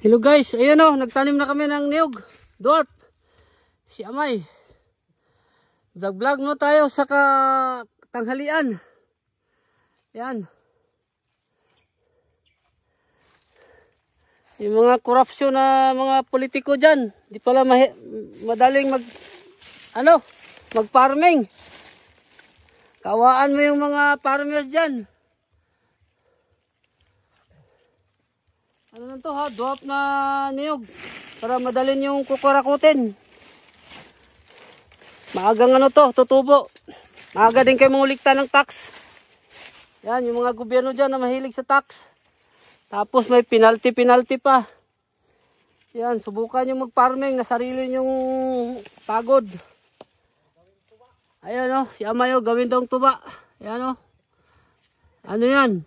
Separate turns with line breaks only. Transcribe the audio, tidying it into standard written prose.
Hello guys, ayan o, nagtanim na kami ng niyog, dwarf, si Amay. Vlog no tayo sa tanghalian. Yan. Yung mga korupsyon na mga politiko dyan, di pala madaling mag-farming. Kawaan mo yung mga farmers dyan. Ano lang to ha, dwarf na niyog para madalin yung kukurakutin. Maagang tutubo. Maaga din kayo mangulikta ng tax. Yan, yung mga gobyerno dyan na mahilig sa tax. Tapos may penalty pa. Yan, subukan yung mag-farming na sarili yung pagod. Ayan si Amay gawin daw tuba. Ayan ano yan?